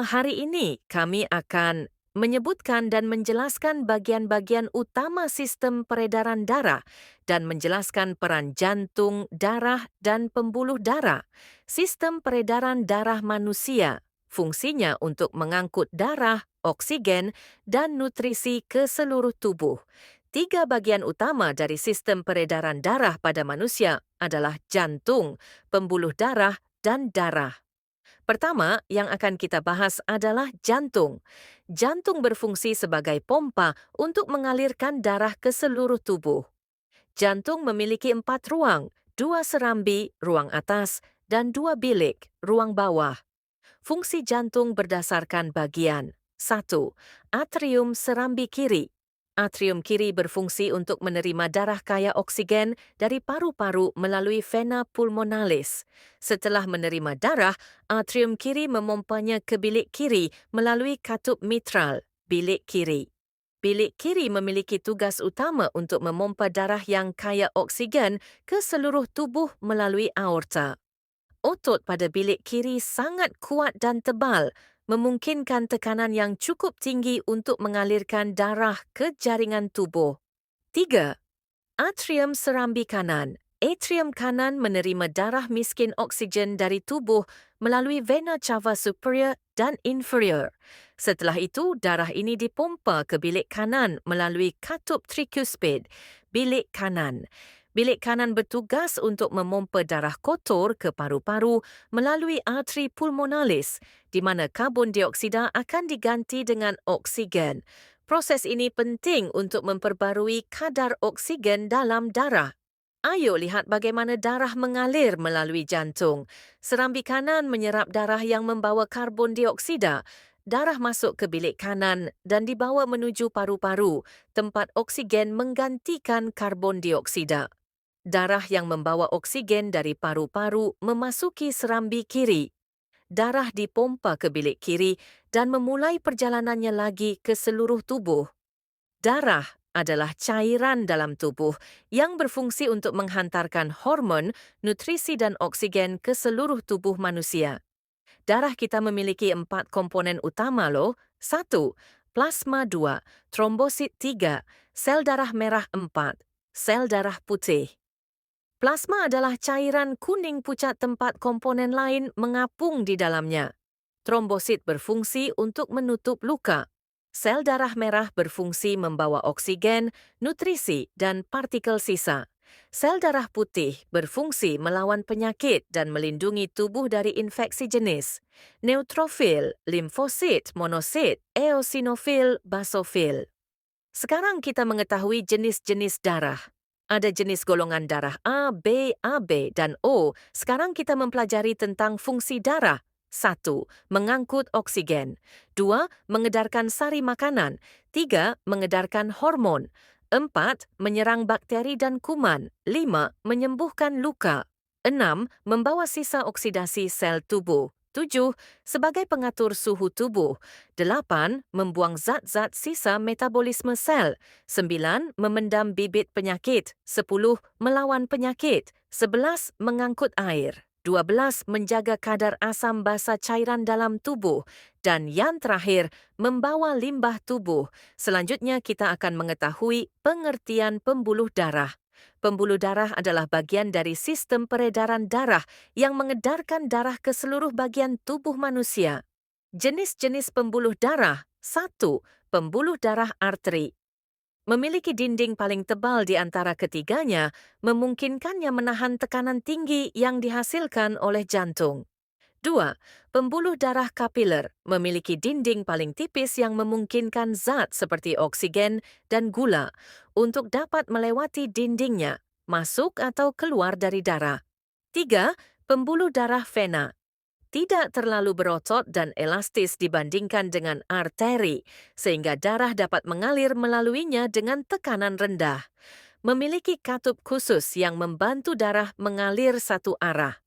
Hari ini kami akan menyebutkan dan menjelaskan bagian-bagian utama sistem peredaran darah dan menjelaskan peran jantung, darah, dan pembuluh darah. Sistem peredaran darah manusia fungsinya untuk mengangkut darah, oksigen, dan nutrisi ke seluruh tubuh. Tiga bagian utama dari sistem peredaran darah pada manusia adalah jantung, pembuluh darah, dan darah. Pertama, yang akan kita bahas adalah jantung. Jantung berfungsi sebagai pompa untuk mengalirkan darah ke seluruh tubuh. Jantung memiliki 4 ruang, 2 serambi, ruang atas, dan 2 bilik, ruang bawah. Fungsi jantung berdasarkan bagian. 1. Atrium serambi kiri. Atrium kiri berfungsi untuk menerima darah kaya oksigen dari paru-paru melalui vena pulmonalis. Setelah menerima darah, atrium kiri memompanya ke bilik kiri melalui katup mitral, bilik kiri. Bilik kiri memiliki tugas utama untuk memompa darah yang kaya oksigen ke seluruh tubuh melalui aorta. Otot pada bilik kiri sangat kuat dan tebal, memungkinkan tekanan yang cukup tinggi untuk mengalirkan darah ke jaringan tubuh. 3. Atrium serambi kanan. Atrium kanan menerima darah miskin oksigen dari tubuh melalui vena cava superior dan inferior. Setelah itu, darah ini dipompa ke bilik kanan melalui katup tricuspid, bilik kanan. Bilik kanan bertugas untuk memompa darah kotor ke paru-paru melalui arteri pulmonalis, di mana karbon dioksida akan diganti dengan oksigen. Proses ini penting untuk memperbarui kadar oksigen dalam darah. Ayo lihat bagaimana darah mengalir melalui jantung. Serambi kanan menyerap darah yang membawa karbon dioksida. Darah masuk ke bilik kanan dan dibawa menuju paru-paru, tempat oksigen menggantikan karbon dioksida. Darah yang membawa oksigen dari paru-paru memasuki serambi kiri. Darah dipompa ke bilik kiri dan memulai perjalanannya lagi ke seluruh tubuh. Darah adalah cairan dalam tubuh yang berfungsi untuk menghantarkan hormon, nutrisi dan oksigen ke seluruh tubuh manusia. Darah kita memiliki 4 komponen utama loh. 1. Plasma 2, trombosit 3, sel darah merah 4, sel darah putih. Plasma adalah cairan kuning pucat tempat komponen lain mengapung di dalamnya. Trombosit berfungsi untuk menutup luka. Sel darah merah berfungsi membawa oksigen, nutrisi, dan partikel sisa. Sel darah putih berfungsi melawan penyakit dan melindungi tubuh dari infeksi jenis. Neutrofil, limfosit, monosit, eosinofil, basofil. Sekarang kita mengetahui jenis-jenis darah. Ada jenis golongan darah A, B, AB, dan O. Sekarang kita mempelajari tentang fungsi darah. 1. Mengangkut oksigen. 2. Mengedarkan sari makanan. 3. Mengedarkan hormon. 4. Menyerang bakteri dan kuman. 5. Menyembuhkan luka. 6. Membawa sisa oksidasi sel tubuh. 7. Sebagai pengatur suhu tubuh. 8. Membuang zat-zat sisa metabolisme sel. 9. Memendam bibit penyakit. 10. Melawan penyakit. 11. Mengangkut air. 12. Menjaga kadar asam basa cairan dalam tubuh. Dan yang terakhir, membawa limbah tubuh. Selanjutnya kita akan mengetahui pengertian pembuluh darah. Pembuluh darah adalah bagian dari sistem peredaran darah yang mengedarkan darah ke seluruh bagian tubuh manusia. Jenis-jenis pembuluh darah. 1. Pembuluh darah arteri. Memiliki dinding paling tebal di antara ketiganya, memungkinkannya menahan tekanan tinggi yang dihasilkan oleh jantung. 2. Pembuluh darah kapiler memiliki dinding paling tipis yang memungkinkan zat seperti oksigen dan gula untuk dapat melewati dindingnya, masuk atau keluar dari darah. 3. Pembuluh darah vena. Tidak terlalu berotot dan elastis dibandingkan dengan arteri, sehingga darah dapat mengalir melaluinya dengan tekanan rendah. Memiliki katup khusus yang membantu darah mengalir satu arah.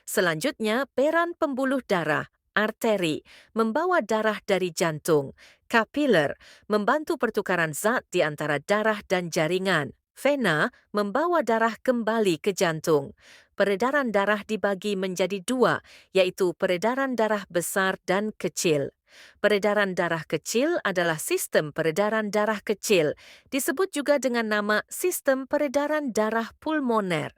Selanjutnya, peran pembuluh darah, arteri, membawa darah dari jantung. Kapiler, membantu pertukaran zat di antara darah dan jaringan. Vena, membawa darah kembali ke jantung. Peredaran darah dibagi menjadi 2, yaitu peredaran darah besar dan kecil. Peredaran darah kecil adalah sistem peredaran darah kecil, disebut juga dengan nama sistem peredaran darah pulmoner.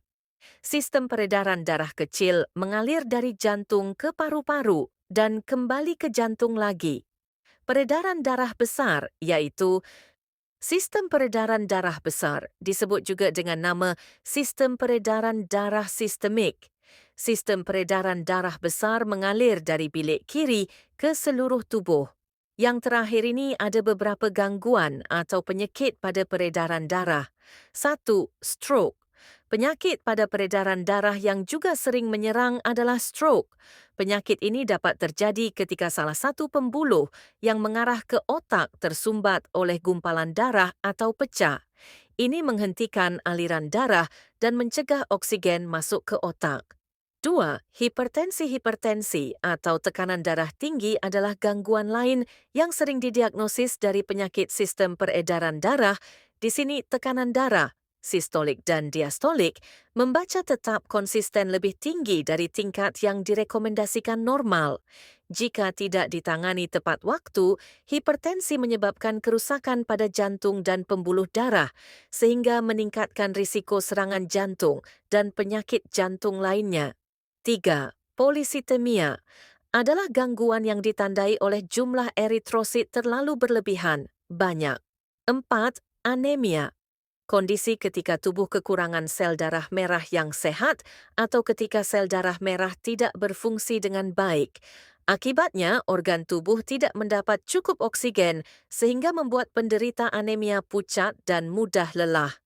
Sistem peredaran darah kecil mengalir dari jantung ke paru-paru dan kembali ke jantung lagi. Peredaran darah besar, iaitu sistem peredaran darah besar, disebut juga dengan nama sistem peredaran darah sistemik. Sistem peredaran darah besar mengalir dari bilik kiri ke seluruh tubuh. Yang terakhir ini ada beberapa gangguan atau penyakit pada peredaran darah. 1. Stroke. Penyakit pada peredaran darah yang juga sering menyerang adalah stroke. Penyakit ini dapat terjadi ketika salah satu pembuluh yang mengarah ke otak tersumbat oleh gumpalan darah atau pecah. Ini menghentikan aliran darah dan mencegah oksigen masuk ke otak. 2. Hipertensi atau tekanan darah tinggi adalah gangguan lain yang sering didiagnosis dari penyakit sistem peredaran darah. Di sini tekanan darah, sistolik dan diastolik, membaca tetap konsisten lebih tinggi dari tingkat yang direkomendasikan normal. Jika tidak ditangani tepat waktu, hipertensi menyebabkan kerusakan pada jantung dan pembuluh darah, sehingga meningkatkan risiko serangan jantung dan penyakit jantung lainnya. 3. Polisitemia adalah gangguan yang ditandai oleh jumlah eritrosit terlalu berlebihan, banyak. 4. Anemia. Kondisi ketika tubuh kekurangan sel darah merah yang sehat atau ketika sel darah merah tidak berfungsi dengan baik. Akibatnya, organ tubuh tidak mendapat cukup oksigen sehingga membuat penderita anemia pucat dan mudah lelah.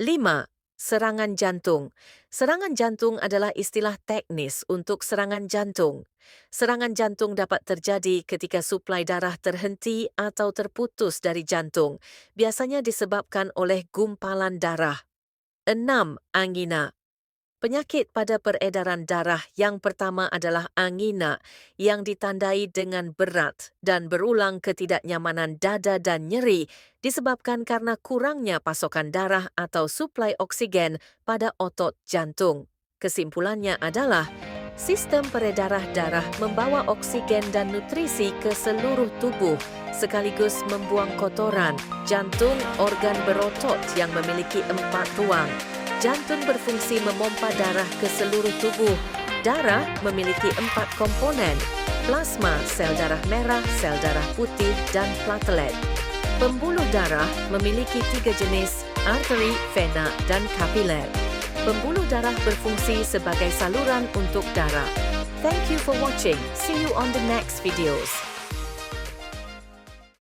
5. Serangan jantung. Serangan jantung adalah istilah teknis untuk serangan jantung. Serangan jantung dapat terjadi ketika suplai darah terhenti atau terputus dari jantung, biasanya disebabkan oleh gumpalan darah. 6. Angina. Penyakit pada peredaran darah yang pertama adalah angina yang ditandai dengan berat dan berulang ketidaknyamanan dada dan nyeri disebabkan karena kurangnya pasokan darah atau suplai oksigen pada otot jantung. Kesimpulannya adalah sistem peredaran darah membawa oksigen dan nutrisi ke seluruh tubuh sekaligus membuang kotoran. Jantung organ berotot yang memiliki 4 ruang. Jantung berfungsi memompa darah ke seluruh tubuh. Darah memiliki 4 komponen: plasma, sel darah merah, sel darah putih, dan platelet. Pembuluh darah memiliki 3 jenis: arteri, vena, dan kapiler. Pembuluh darah berfungsi sebagai saluran untuk darah. Thank you for watching. See you on the next videos.